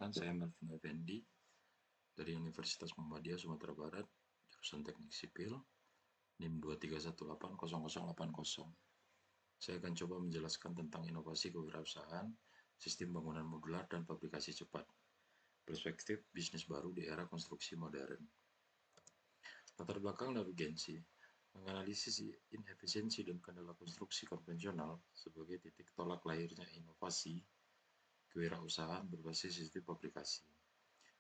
Perkenalkan, saya Melvin Effendi dari Universitas Muhammadiyah Sumatera Barat, jurusan Teknik Sipil, NIM 2318080. Saya akan coba menjelaskan tentang inovasi kewirausahaan, sistem bangunan modular, dan fabrikasi cepat. Perspektif bisnis baru di era konstruksi modern. Latar belakang dan urgensi. Menganalisis inefisiensi dan kendala konstruksi konvensional sebagai titik tolak lahirnya inovasi kewirausahaan berbasis sistem fabrikasi.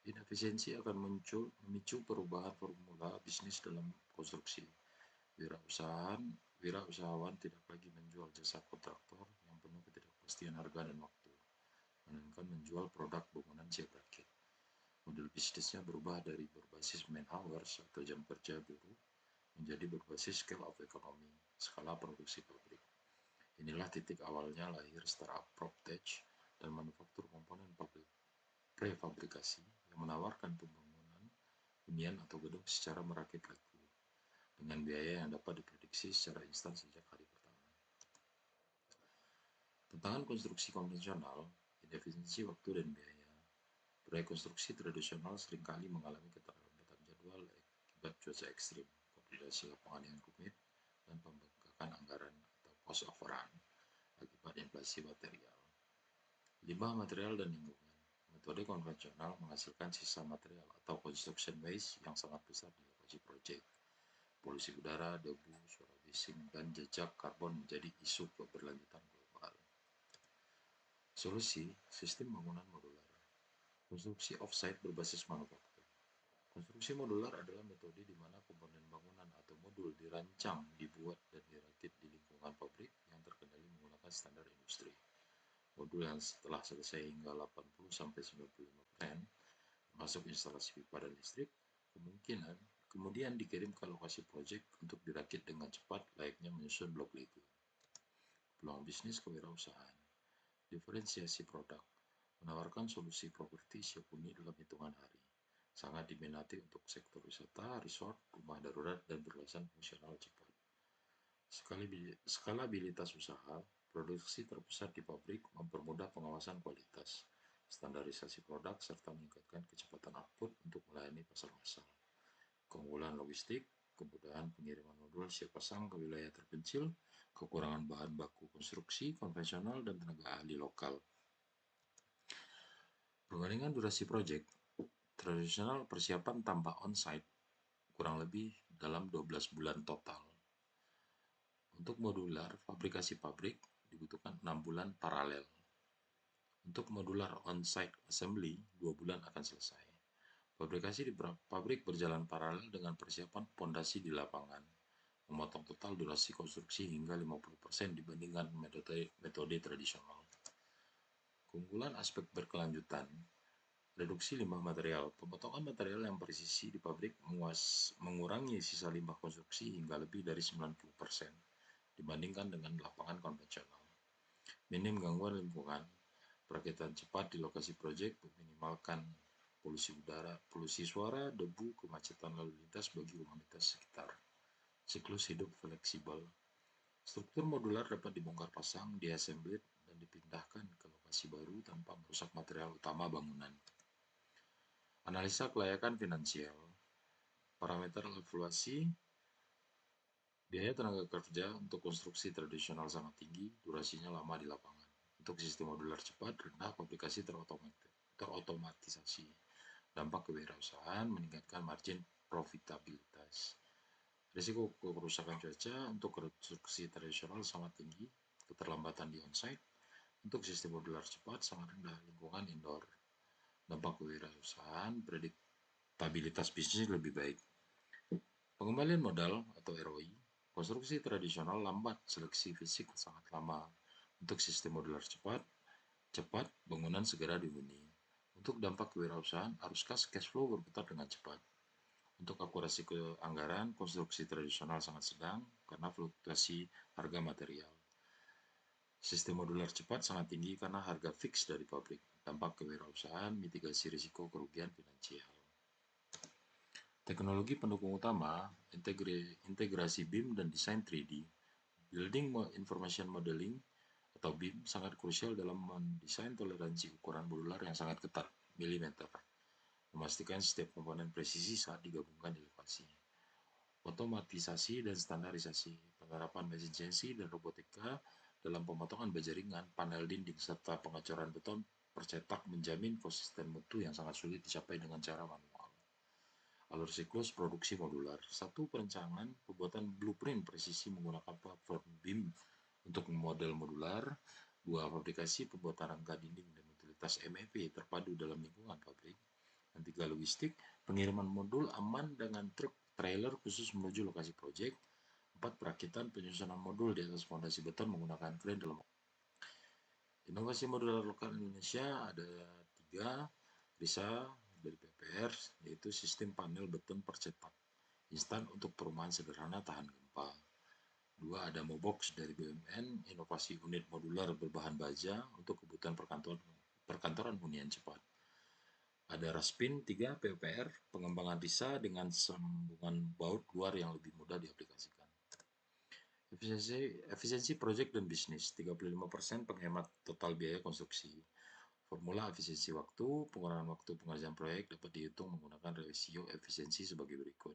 Inefisiensi akan memicu perubahan formula bisnis dalam konstruksi. Wirausahawan tidak lagi menjual jasa kontraktor yang penuh ketidakpastian harga dan waktu, melainkan menjual produk bangunan siap rakit. Model bisnisnya berubah dari berbasis man hours atau jam kerja buruh menjadi berbasis scale of economy, skala produksi pabrik. Inilah titik awalnya lahir startup PropTech dan manufaktur komponen prefabrikasi yang menawarkan pembangunan hunian atau gedung secara merakit laku dengan biaya yang dapat diprediksi secara instan sejak hari pertama. Tantangan konstruksi konvensional, inefisiensi waktu dan biaya. Proyek konstruksi tradisional seringkali mengalami keterlambatan jadwal akibat cuaca ekstrim, koordinasi lapangan yang rumit, dan pembengkakan anggaran atau cost overrun akibat inflasi material. Limbah material dan lingkungan. Metode konvensional menghasilkan sisa material atau construction waste yang sangat besar di lokasi proyek. Polusi udara, debu, suara bising, dan jejak karbon menjadi isu keberlanjutan global. Solusi, sistem bangunan modular. Konstruksi off-site berbasis manufaktur. Konstruksi modular adalah metode di mana komponen bangunan atau modul dirancang, dibuat, dan dirakit di lingkungan pabrik yang terkendali menggunakan standar industri. Modul yang setelah selesai hingga 80-95%, masuk instalasi pipa dan listrik, kemudian dikirim ke lokasi proyek untuk dirakit dengan cepat layaknya menyusun blok Lego. Peluang bisnis kewirausahaan. Diferensiasi produk. Menawarkan solusi properti siap huni dalam hitungan hari. Sangat diminati untuk sektor wisata, resort, rumah darurat, dan beralasan fungsional cepat. Skalabilitas usaha. Produksi terpusat di pabrik mempermudah pengawasan kualitas, standarisasi produk, serta meningkatkan kecepatan output untuk melayani pasar massal. Keunggulan logistik, kemudahan pengiriman modul siap pasang ke wilayah terpencil, kekurangan bahan baku konstruksi konvensional, dan tenaga ahli lokal. Perbandingan durasi proyek. Tradisional persiapan tanpa on-site kurang lebih dalam 12 bulan total. Untuk modular, fabrikasi pabrik dibutuhkan 6 bulan paralel. Untuk modular on-site assembly, 2 bulan akan selesai. Fabrikasi di pabrik berjalan paralel dengan persiapan pondasi di lapangan, memotong total durasi konstruksi hingga 50% dibandingkan metode tradisional. Keunggulan aspek berkelanjutan. Reduksi limbah material. Pemotongan material yang presisi di pabrik mengurangi sisa limbah konstruksi hingga lebih dari 90% dibandingkan dengan lapangan konvensional. Minim gangguan lingkungan. Perakitan cepat di lokasi proyek meminimalkan polusi udara, polusi suara, debu, kemacetan lalu lintas bagi komunitas sekitar. Siklus hidup fleksibel. Struktur modular dapat dibongkar pasang, diassemble, dan dipindahkan ke lokasi baru tanpa merusak material utama bangunan. Analisa kelayakan finansial. Parameter evaluasi. Biaya tenaga kerja untuk konstruksi tradisional sangat tinggi, durasinya lama di lapangan. Untuk sistem modular cepat, rendah, aplikasi terotomatisasi. Dampak kewirausahaan meningkatkan margin profitabilitas. Risiko kerusakan cuaca untuk konstruksi tradisional sangat tinggi, keterlambatan di onsite. Untuk sistem modular cepat sangat rendah, lingkungan indoor. Dampak kewirausahaan, prediktabilitas bisnis lebih baik. Pengembalian modal atau ROI. Konstruksi tradisional lambat, seleksi fisik sangat lama. Untuk sistem modular cepat, bangunan segera dihuni. Untuk dampak kewirausahaan, arus kas cash flow berputar dengan cepat. Untuk akurasi keanggaran, konstruksi tradisional sangat sedang karena fluktuasi harga material. Sistem modular cepat sangat tinggi karena harga fix dari pabrik. Dampak kewirausahaan, mitigasi risiko kerugian finansial. Teknologi pendukung utama, integrasi BIM dan desain 3D. Building Information Modeling atau BIM sangat krusial dalam mendesain toleransi ukuran modular yang sangat ketat mm, memastikan setiap komponen presisi saat digabungkan di lokasi. Otomatisasi dan standarisasi, penerapan mesin CNC dan robotika dalam pemotongan baja ringan, panel dinding, serta pengecoran beton percetak menjamin konsisten mutu yang sangat sulit dicapai dengan cara manual. Alur siklus produksi modular. Satu, perencanaan pembuatan blueprint presisi menggunakan platform BIM untuk model modular. Dua, fabrikasi pembuatan rangka dinding dan utilitas MEP terpadu dalam lingkungan pabrik. Dan tiga, logistik, pengiriman modul aman dengan truk trailer khusus menuju lokasi proyek. Empat, perakitan penyusunan modul di atas fondasi beton menggunakan kren dalam. Inovasi modular lokal Indonesia ada tiga. RISA dari PPR, yaitu sistem panel beton percetak instan untuk perumahan sederhana tahan gempa. Dua, ada Mobox dari BUMN, inovasi unit modular berbahan baja untuk kebutuhan perkantoran hunian cepat. Ada Raspin 3 PUPR, pengembangan RISA dengan sambungan baut luar yang lebih mudah diaplikasikan. Efisiensi proyek dan bisnis, 35% penghemat total biaya konstruksi. Formula efisiensi waktu, pengurangan waktu pengerjaan proyek dapat dihitung menggunakan rasio efisiensi sebagai berikut.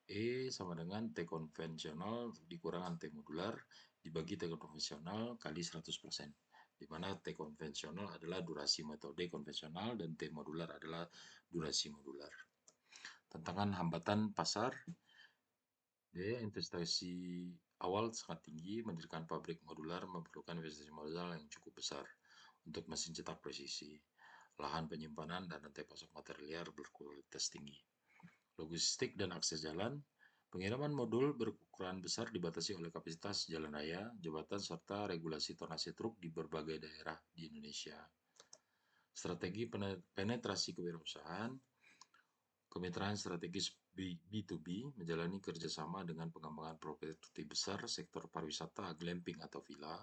E sama dengan T konvensional dikurangan T modular dibagi T konvensional kali 100%, di mana T konvensional adalah durasi metode konvensional dan T modular adalah durasi modular. Tantangan hambatan pasar, biaya investasi awal sangat tinggi, mendirikan pabrik modular memerlukan investasi modal yang cukup besar untuk mesin cetak presisi, lahan penyimpanan dan rantai pasok material berkualitas tinggi. Logistik dan akses jalan, pengiriman modul berukuran besar dibatasi oleh kapasitas jalan raya, jembatan, serta regulasi tonase truk di berbagai daerah di Indonesia. Strategi penetrasi kewirausahaan, kemitraan strategis B2B menjalani kerjasama dengan pengembangan properti besar, sektor pariwisata, glamping atau villa,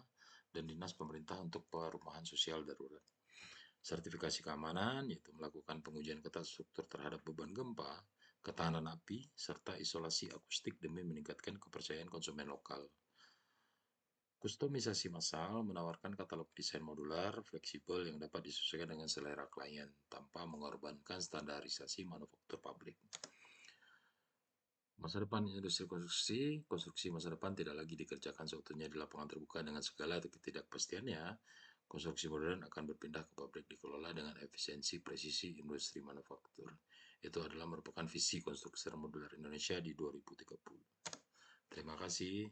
dan dinas pemerintah untuk perumahan sosial darurat. Sertifikasi keamanan, yaitu melakukan pengujian ketat struktur terhadap beban gempa, ketahanan api, serta isolasi akustik demi meningkatkan kepercayaan konsumen lokal. Kustomisasi massal menawarkan katalog desain modular, fleksibel yang dapat disesuaikan dengan selera klien tanpa mengorbankan standarisasi manufaktur pabrik. Masa depan industri konstruksi, konstruksi masa depan tidak lagi dikerjakan seutuhnya di lapangan terbuka dengan segala ketidakpastiannya. Konstruksi modern akan berpindah ke pabrik dikelola dengan efisiensi presisi industri manufaktur. Itu adalah merupakan visi konstruksi modular Indonesia di 2030. Terima kasih.